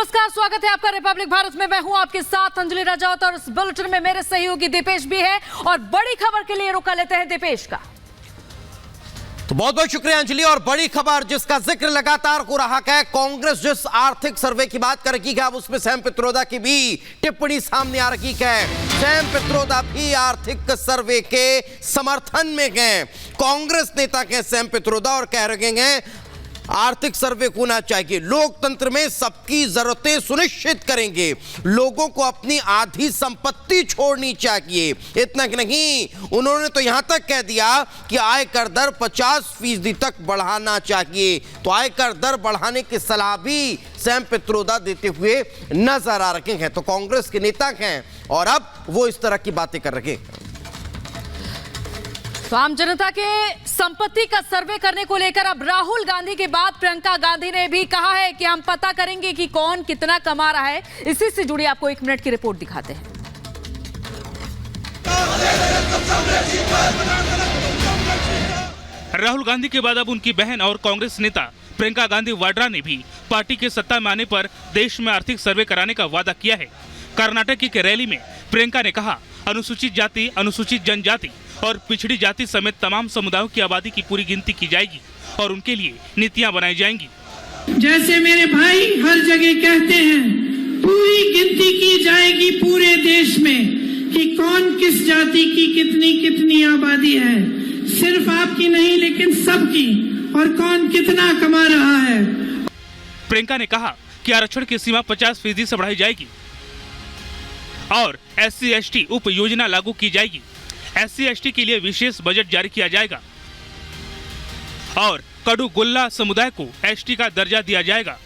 नमस्कार, स्वागत है आपका रिपब्लिक भारत में। मैं हूं आपके साथ अंजलि राजौत और इस बुलेटिन में मेरे सहयोगी दीपेश भी है और बड़ी खबर के लिए रुका लेते हैं दीपेश का। तो बहुत बहुत शुक्रिया अंजलि। और बड़ी खबर जिसका जिक्र लगातार हो रहा है, कांग्रेस जिस आर्थिक सर्वे की बात कर रही है अब उसमें सैम पित्रोदा की भी टिप्पणी सामने आ रही है। सैम पित्रोदा भी आर्थिक सर्वे के समर्थन में गए। कांग्रेस नेता के सैम पित्रोदा और कह रहे हैं आर्थिक सर्वे होना चाहिए, लोकतंत्र में सबकी जरूरतें सुनिश्चित करेंगे, लोगों को अपनी आधी संपत्ति छोड़नी चाहिए। इतना कि नहीं, उन्होंने तो यहां तक कह दिया कि आयकर दर 50% तक बढ़ाना चाहिए। तो आयकर दर बढ़ाने की सलाह भी सैम पित्रोदा देते हुए नजर आ रहे हैं। तो कांग्रेस के नेता हैं और अब वो इस तरह की बातें कर रहे हैं। तो आम जनता के संपत्ति का सर्वे करने को लेकर अब राहुल गांधी के बाद प्रियंका गांधी ने भी कहा है कि हम पता करेंगे कि कौन कितना कमा रहा है। इसी से जुड़ी आपको 1 मिनट की रिपोर्ट दिखाते हैं। राहुल गांधी के बाद अब उनकी बहन और कांग्रेस नेता प्रियंका गांधी वाड्रा ने भी पार्टी के सत्ता में आने पर देश में आर्थिक सर्वे कराने का वादा किया है। कर्नाटक की रैली में प्रियंका ने कहा, अनुसूचित जाति, अनुसूचित जनजाति और पिछड़ी जाति समेत तमाम समुदायों की आबादी की पूरी गिनती की जाएगी और उनके लिए नीतियां बनाई जाएंगी। जैसे मेरे भाई हर जगह कहते हैं, पूरी गिनती की जाएगी पूरे देश में कि कौन किस जाति की कितनी कितनी आबादी है, सिर्फ आपकी नहीं लेकिन सबकी, और कौन कितना कमा रहा है। प्रियंका ने कहा कि आरक्षण की सीमा 50% से बढ़ाई जाएगी और SC/ST उप योजना लागू की जाएगी। SC/ST के लिए विशेष बजट जारी किया जाएगा और कड़ू गुल्ला समुदाय को ST का दर्जा दिया जाएगा।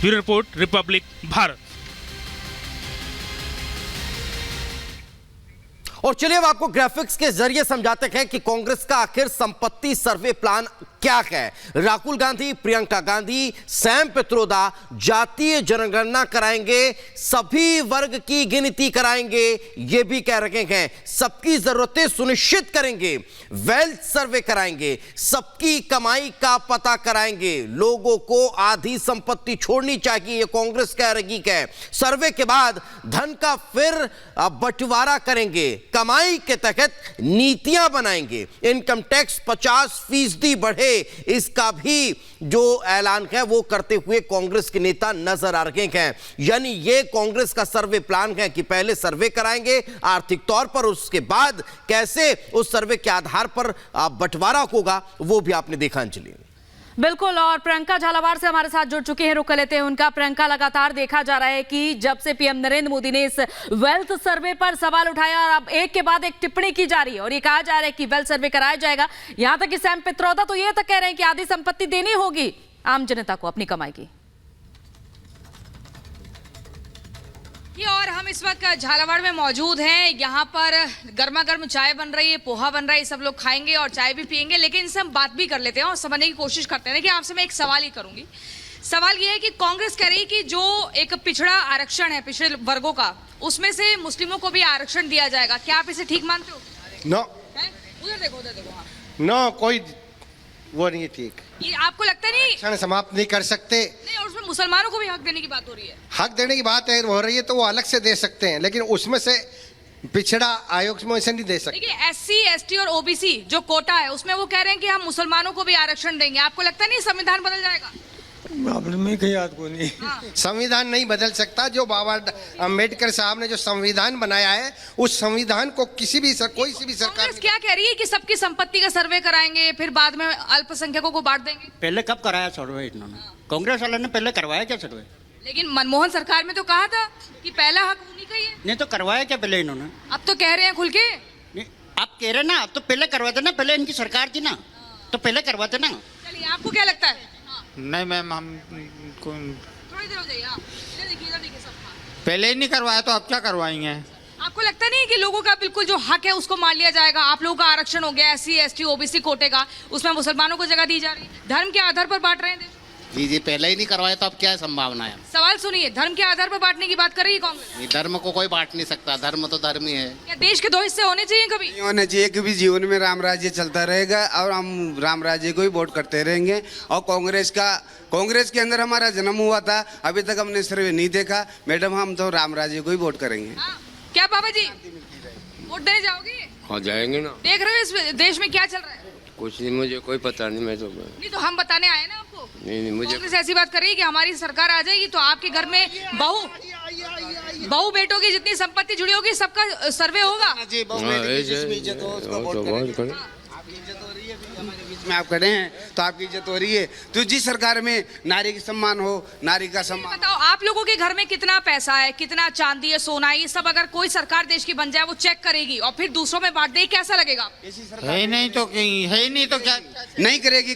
Bureau report, Republic Bharat. और चलिए अब आपको ग्राफिक्स के जरिए समझाते हैं कि कांग्रेस का आखिर संपत्ति सर्वे प्लान क्या है। राहुल गांधी, प्रियंका गांधी, सैम पित्रोदा जातीय जनगणना कराएंगे, सभी वर्ग की गिनती कराएंगे, ये भी कह रहे हैं। सबकी जरूरतें सुनिश्चित करेंगे, वेल्थ सर्वे कराएंगे, सबकी कमाई का पता कराएंगे, लोगों को आधी संपत्ति छोड़नी चाहिए, ये कांग्रेस कह रही है। सर्वे के बाद धन का फिर बंटवारा करेंगे, कमाई के तहत नीतियां बनाएंगे, इनकम टैक्स 50% बढ़े, इसका भी जो ऐलान है वो करते हुए कांग्रेस के नेता नजर आ रहे हैं। यानी ये कांग्रेस का सर्वे प्लान है कि पहले सर्वे कराएंगे आर्थिक तौर पर, उसके बाद कैसे उस सर्वे के आधार पर बंटवारा होगा वो भी आपने देखा अंजलि। बिल्कुल, और प्रियंका झालावाड़ से हमारे साथ जुड़ चुके हैं, रुक लेते हैं उनका। प्रियंका, लगातार देखा जा रहा है कि जब से पीएम नरेंद्र मोदी ने इस वेल्थ सर्वे पर सवाल उठाया और अब एक के बाद एक टिप्पणी की जा रही है और ये कहा जा रहा है कि वेल्थ सर्वे कराया जाएगा। यहां तक कि सैम पित्रोदा तो ये तक कह रहे हैं कि आधी संपत्ति देनी होगी आम जनता को अपनी कमाई की। और हम इस वक्त झालावाड़ में मौजूद हैं। यहाँ पर गर्मा गर्म चाय बन रही है, पोहा बन रहा है, सब लोग खाएंगे और चाय भी पियेंगे। लेकिन इनसे हम बात भी कर लेते हैं और समझने की कोशिश करते हैं कि आपसे मैं एक सवाल ही करूंगी। सवाल ये है कि कांग्रेस कह रही है कि जो एक पिछड़ा आरक्षण है पिछड़े वर्गों का, उसमें से मुस्लिमों को भी आरक्षण दिया जाएगा। क्या आप इसे ठीक मानते हो? नो, उधर देखो, उधर देखो। हाँ, नो, कोई वो नहीं है ठीक। ये आपको लगता नहीं आरक्षण समाप्त नहीं कर सकते? नहीं, और उसमें मुसलमानों को भी हक देने की बात हो रही है। हक देने की बात हो रही है तो वो अलग से दे सकते हैं, लेकिन उसमें से पिछड़ा आयोग में ऐसे नहीं दे सकते। देखिए, SC/ST और OBC जो कोटा है उसमें वो कह रहे हैं कि हम मुसलमानों को भी आरक्षण देंगे। आपको लगता नहीं संविधान बदल जाएगा? संविधान नहीं बदल सकता। जो बाबा अम्बेडकर साहब ने जो संविधान बनाया है, उस संविधान को कोई सी भी सरकार कांग्रेस क्या कह रही है कि सबकी संपत्ति का सर्वे कराएंगे, फिर बाद में अल्पसंख्यकों को बांट देंगे। पहले कब कराया सर्वे इन्होंने? कांग्रेस वालों ने पहले करवाया क्या सर्वे? लेकिन मनमोहन सरकार में तो कहा था कि पहला हक उन्हीं का ही है। नहीं तो करवाया क्या पहले इन्होंने? अब तो कह रहे हैं खुल के। नहीं, आप कह रहे ना, तो पहले करवाते ना, पहले इनकी सरकार थी ना, तो पहले करवाते ना। चलिए, आपको क्या लगता है? नहीं मैम, हम थोड़ी देर हो जाइए। इधर देखिए सब। पहले ही नहीं करवाया तो अब क्या करवाएंगे? आपको लगता नहीं कि लोगों का बिल्कुल जो हक है उसको मान लिया जाएगा? आप लोगों का आरक्षण हो गया SC/ST OBC कोटे का, उसमें मुसलमानों को जगह दी जा रही है, धर्म के आधार पर बांट रहे हैं देश। जी जी पहले ही नहीं करवाए तो अब क्या संभावना है? सवाल सुनिए, धर्म के आधार पर बांटने की बात कर रही है कांग्रेस। ये धर्म को कोई बांट नहीं सकता, धर्म तो धर्म ही है। क्या देश के 2 हिस्से होने चाहिए कभी? नहीं होना चाहिए, क्योंकि जीवन में राम राज्य चलता रहेगा और हम राम राज्य को ही वोट करते रहेंगे। और कांग्रेस के अंदर हमारा जन्म हुआ था, अभी तक हमने सर्वे नहीं देखा। मैडम हम तो राम राज्य को ही वोट करेंगे। क्या बाबा जी वोट देने जाओगे? हाँ जाएंगे ना। देख रहे हो इस देश में क्या चल रहा है? कुछ नहीं, मुझे कोई पता नहीं। मैं तो नहीं तो हम बताने आए ना आपको। नहीं मुझे कांग्रेस ऐसी बात कर रही है कि हमारी सरकार आ जाएगी तो आपके घर में बहू बेटों की जितनी संपत्ति जुड़ी होगी सबका सर्वे होगा। जी जिसमें इज्जत हो उसको वोट करें। आपकी इज्जत हो रही है, हमारे बीच में आप खड़े हैं तो आपकी इज्जत हो रही है। तो जिस सरकार में नारी का सम्मान हो, नारी का सम्मान। बताओ आप लोगों के घर में कितना पैसा है, कितना चांदी है, सोना है, ये सब अगर कोई सरकार देश की बन जाए वो चेक करेगी और फिर दूसरों में बांट दे, कैसा लगेगा? है ही नहीं तो क्या? नहीं करेगी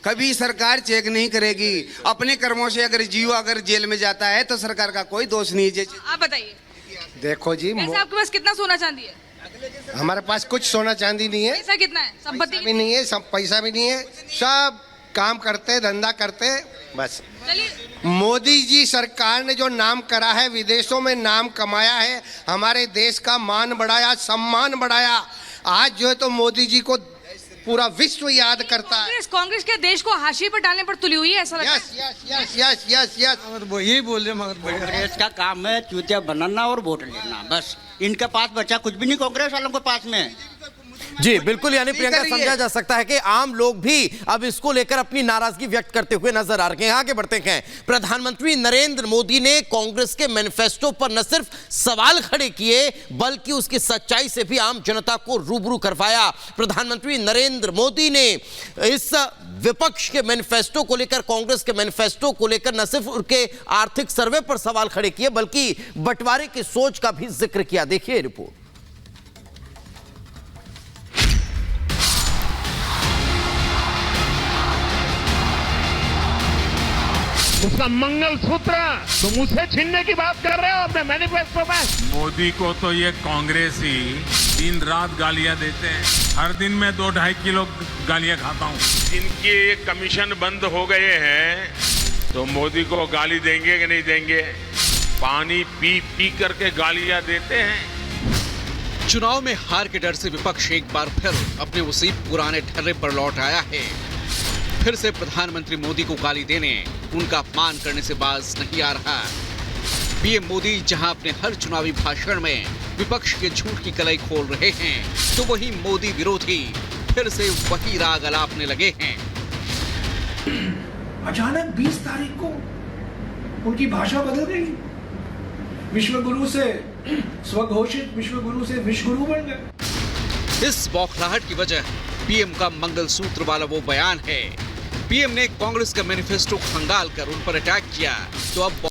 कभी सरकार चेक नहीं करेगी। अपने कर्मों से अगर जीव अगर जेल में जाता है तो सरकार का कोई दोष नहीं है। आप बताइए। देखो जी, वैसे आपके पास कितना सोना चांदी है? हमारे पास कुछ सोना चांदी नहीं है, पैसा कितना है? संपत्ति भी नहीं है, सब पैसा भी नहीं है, सब काम करते धंधा करते बस। चलिए मोदी जी सरकार ने जो नाम करा है, विदेशों में नाम कमाया है, हमारे देश का मान बढ़ाया, सम्मान बढ़ाया। आज जो है तो मोदी जी को पूरा विश्व याद करता है। कांग्रेस के देश को हाशिए पर डालने पर तुली हुई है, ऐसा लगता है। यस। वो यही बोल रहे मगर कांग्रेस का काम है चूतिया बनाना और वोट लेना, बस। इनके पास बचा कुछ भी नहीं कांग्रेस वालों के पास में। जी बिल्कुल, यानी प्रियंका समझा जा सकता है कि आम लोग भी अब इसको लेकर अपनी नाराजगी व्यक्त करते हुए नजर आ रहे हैं। आगे बढ़ते हैं। प्रधानमंत्री नरेंद्र मोदी ने कांग्रेस के मैनिफेस्टो पर न सिर्फ सवाल खड़े किए बल्कि उसकी सच्चाई से भी आम जनता को रूबरू करवाया। प्रधानमंत्री नरेंद्र मोदी ने इस विपक्ष के मैनिफेस्टो को लेकर, कांग्रेस के मैनिफेस्टो को लेकर न सिर्फ उनके आर्थिक सर्वे पर सवाल खड़े किए बल्कि बंटवारे की सोच का भी जिक्र किया। देखिए रिपोर्ट। उसका मंगलसूत्र तुम उसे छीनने की बात कर रहे हो अपने मैनिफेस्टो में। मोदी को तो ये कांग्रेस ही दिन रात गालियां देते हैं। हर दिन मैं 2-2.5 किलो गालियां खाता हूँ। इनके ये कमीशन बंद हो गए हैं तो मोदी को गाली देंगे कि नहीं देंगे? पानी पी पी करके गालियां देते हैं। चुनाव में हार के डर से विपक्ष एक बार फिर अपने उसी पुराने ढर्रे पर लौट आया है। फिर से प्रधानमंत्री मोदी को गाली देने, उनका अपमान करने से बाज नहीं आ रहा। पीएम मोदी जहां अपने हर चुनावी भाषण में विपक्ष के झूठ की कलई खोल रहे हैं, तो वहीं मोदी विरोधी फिर से वही राग अलापने लगे हैं। अचानक 20 तारीख को उनकी भाषा बदल गई। विश्वगुरु से स्वघोषित विश्वगुरु से विश्वगुरु बन गए। इस बौखलाहट की वजह पीएम का मंगलसूत्र वाला वो बयान है। पीएम ने कांग्रेस का मैनिफेस्टो खंगाल कर उन पर अटैक किया तो अब